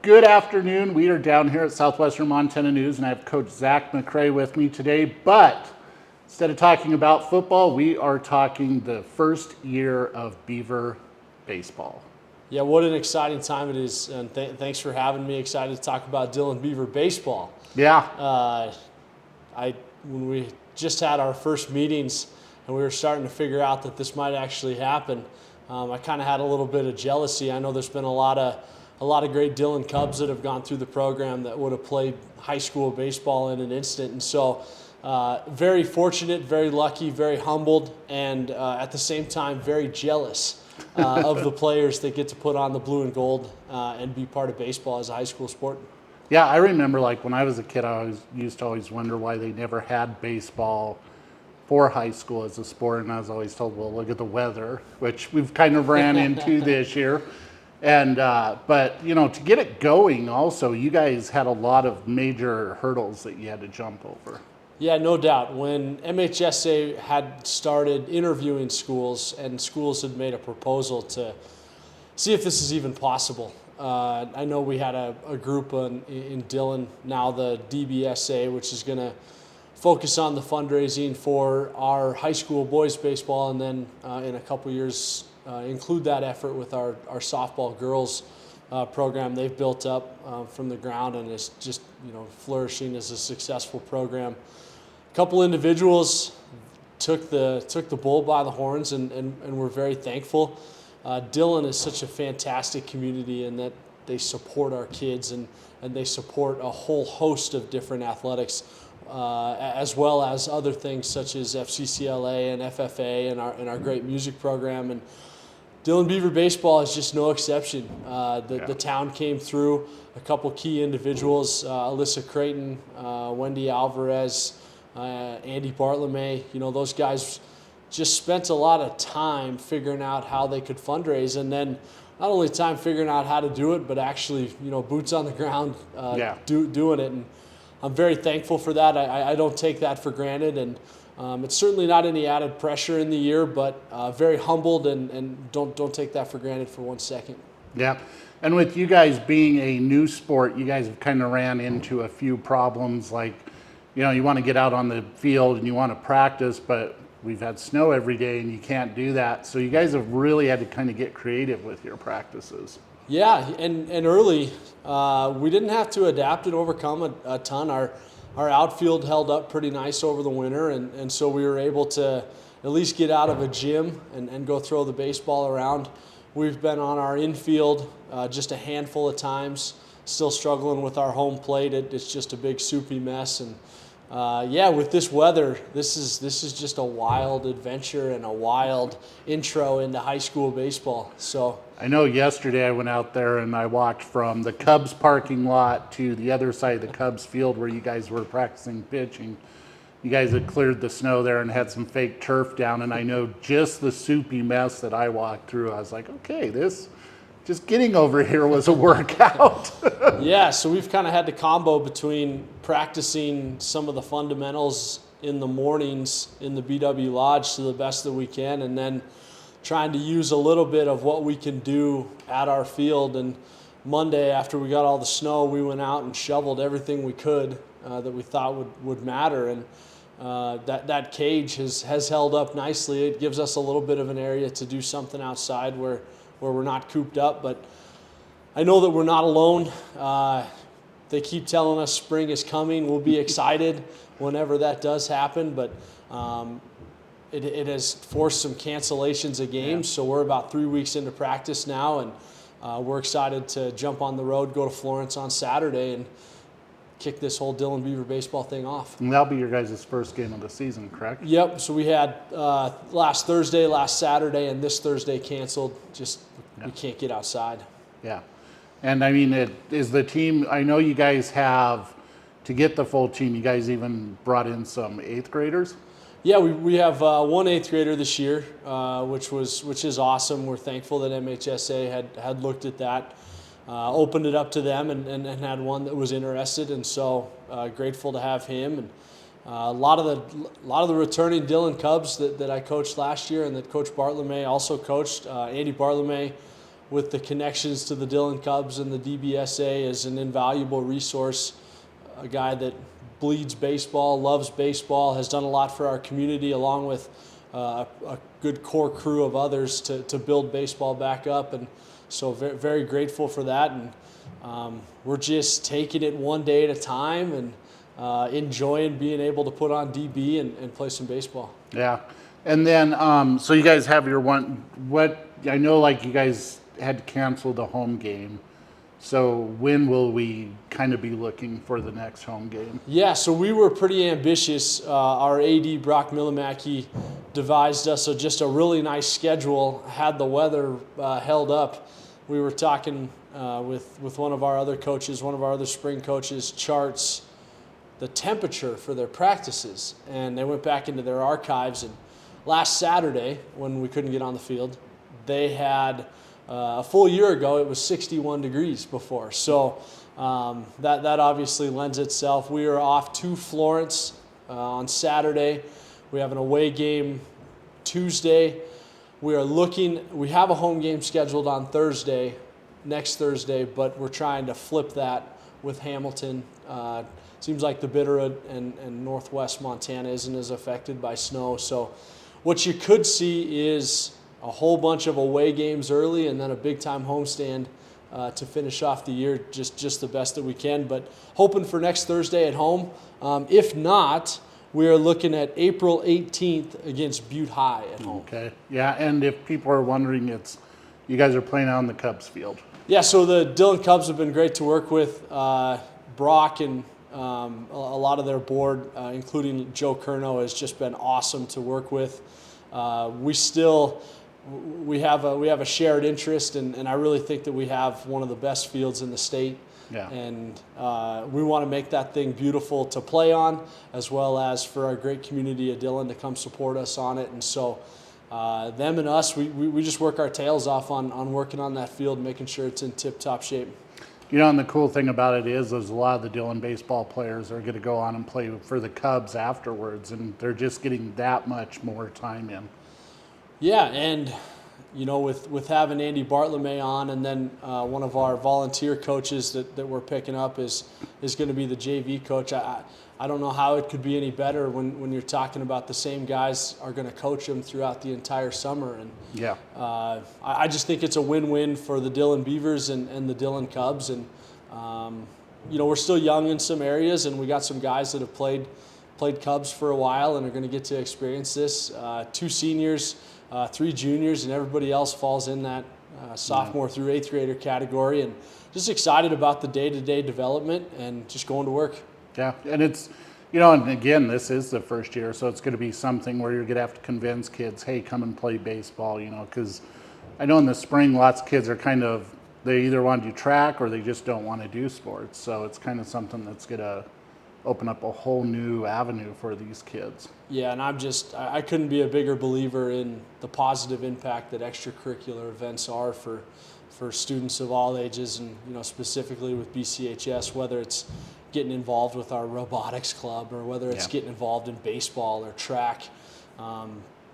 Good afternoon. We are down here at Southwestern Montana News, and I have Coach Zach Mcrae with me today. But instead of talking about football, we are talking the first year of Beaver Baseball. Yeah, what an exciting time it is, and thanks for having me. Excited to talk about Dillon Beaver Baseball. Yeah. When we just had our first meetings and we were starting to figure out that this might actually happen, I kind of had a little bit of jealousy. I know there's been a lot of great Dillon Cubs that have gone through the program that would have played high school baseball in an instant, and so very fortunate, very lucky, very humbled, and at the same time very jealous of the players that get to put on the blue and gold and be part of baseball as a high school sport. Yeah, I remember like when I was a kid, I used to wonder why they never had baseball for high school as a sport, and I was always told, well, look at the weather, which we've kind of ran into this year. And but to get it going, also you guys had a lot of major hurdles that you had to jump over. Yeah, no doubt. When MHSA had started interviewing schools and schools had made a proposal to see if this is even possible, I know we had a group in Dillon, now the DBSA, which is going to focus on the fundraising for our high school boys baseball, and then in a couple years include that effort with our softball girls program they've built up from the ground, and is just flourishing as a successful program. A couple individuals took the bull by the horns, and we're very thankful. Dillon is such a fantastic community in that they support our kids and they support a whole host of different athletics, as well as other things such as FCCLA and FFA and our great music program. And Dillon Beaver Baseball is just no exception. The town came through, a couple key individuals, Alyssa Creighton, Wendy Alvarez, Andy Bartlemay. Those guys just spent a lot of time figuring out how they could fundraise, and then not only time figuring out how to do it, but actually boots on the ground doing it. And I'm very thankful for that. I don't take that for granted, and it's certainly not any added pressure in the year, but very humbled and don't take that for granted for 1 second. Yeah. And with you guys being a new sport, you guys have kind of ran into a few problems, like you want to get out on the field and you want to practice, but we've had snow every day and you can't do that. So you guys have really had to kind of get creative with your practices. Yeah, and early, we didn't have to adapt and overcome a ton. Our outfield held up pretty nice over the winter, and so we were able to at least get out of a gym and go throw the baseball around. We've been on our infield just a handful of times, still struggling with our home plate. It's just a big soupy mess, and with this weather, this is just a wild adventure and a wild intro into high school baseball. So I know yesterday I went out there and I walked from the Cubs parking lot to the other side of the Cubs field where you guys were practicing pitching. You guys had cleared the snow there and had some fake turf down, and I know just the soupy mess that I walked through, I was like, okay, just getting over here was a workout. Yeah, so we've kind of had to combo between practicing some of the fundamentals in the mornings in the BW Lodge to the best that we can, and then trying to use a little bit of what we can do at our field. And Monday, after we got all the snow, we went out and shoveled everything we could that we thought would matter. And that cage has held up nicely. It gives us a little bit of an area to do something outside where we're not cooped up, but I know that we're not alone. They keep telling us spring is coming. We'll be excited whenever that does happen, but it has forced some cancellations of games, so we're about 3 weeks into practice now, and we're excited to jump on the road, go to Florence on Saturday, and kick this whole Dillon Beaver baseball thing off. And that'll be your guys' first game of the season, correct? Yep, so we had last Thursday, last Saturday, and this Thursday canceled. We can't get outside. Yeah. And I mean, is the team, I know you guys have, to get the full team, you guys even brought in some 8th graders? Yeah, we have one 8th grader this year, which is awesome. We're thankful that MHSA had looked at that, opened it up to them, and had one that was interested, and so grateful to have him. And a lot of the returning Dillon Cubs that I coached last year and that Coach Bartlemay also coached. Andy Bartlemay with the connections to the Dillon Cubs and the DBSA is an invaluable resource. A guy that bleeds baseball, loves baseball, has done a lot for our community, along with a good core crew of others to build baseball back up. And so very, very grateful for that. And we're just taking it one day at a time and enjoying being able to put on DB and play some baseball. Yeah. And then, so you guys have your I know like you guys had to cancel the home game. So when will we kind of be looking for the next home game? Yeah, so we were pretty ambitious. Our AD, Brock Millimaki, devised us just a really nice schedule. Had the weather held up, we were talking with one of our other coaches, one of our other spring coaches, charts the temperature for their practices. And they went back into their archives, and last Saturday, when we couldn't get on the field, they had a full year ago, it was 61 degrees before. So that obviously lends itself. We are off to Florence on Saturday. We have an away game Tuesday. We have a home game scheduled on next Thursday, but we're trying to flip that with Hamilton. Seems like the Bitterroot and northwest Montana isn't as affected by snow. So what you could see is a whole bunch of away games early and then a big-time homestand to finish off the year just the best that we can. But hoping for next Thursday at home. If not, we are looking at April 18th against Butte High at home. Okay. Yeah, and if people are wondering, you guys are playing on the Cubs field. Yeah, so the Dillon Cubs have been great to work with. Brock and a lot of their board, including Joe Curnow, has just been awesome to work with. We have a shared interest, and I really think that we have one of the best fields in the state. Yeah. And we want to make that thing beautiful to play on, as well as for our great community of Dillon to come support us on it. And so them and us, we just work our tails off on working on that field, making sure it's in tip-top shape. You know, and the cool thing about it is a lot of the Dillon baseball players are going to go on and play for the Cubs afterwards, and they're just getting that much more time in. Yeah, and you know, with having Andy Bartlemay on, and then one of our volunteer coaches that we're picking up is going to be the JV coach. I don't know how it could be any better when you're talking about the same guys are going to coach them throughout the entire summer. And yeah, I just think it's a win-win for the Dillon Beavers and the Dillon Cubs. And you know, we're still young in some areas, and we got some guys that have played Cubs for a while and are going to get to experience this. 2 seniors, 3 juniors, and everybody else falls in that sophomore through 8th grader category. And just excited about the day-to-day development and just going to work. Yeah, and it's, you know, and again, this is the first year, so it's going to be something where you're going to have to convince kids, hey, come and play baseball, you know, because I know in the spring lots of kids are they either want to do track or they just don't want to do sports. So it's kind of something that's going to open up a whole new avenue for these kids. Yeah, and I couldn't be a bigger believer in the positive impact that extracurricular events are for students of all ages, and you know, specifically with BCHS, whether it's getting involved with our robotics club or whether it's getting involved in baseball or track.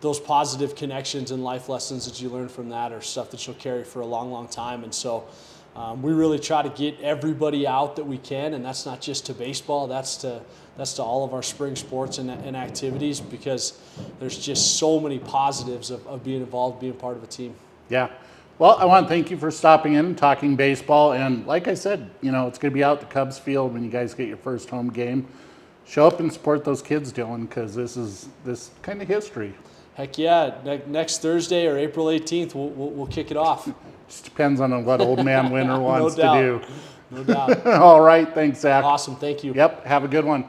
Those positive connections and life lessons that you learn from that are stuff that you'll carry for a long, long time. And so we really try to get everybody out that we can, and that's not just to baseball, that's to all of our spring sports and activities, because there's just so many positives of being involved, being part of a team. Yeah. Well, I want to thank you for stopping in and talking baseball. And like I said, you know, it's going to be out at the Cubs field when you guys get your first home game. Show up and support those kids, Dylan, because this is kind of history. Heck yeah. Next Thursday or April 18th, we'll kick it off. Just depends on what Old Man Winter wants to do. No doubt. All right. Thanks, Zach. Awesome. Thank you. Yep. Have a good one.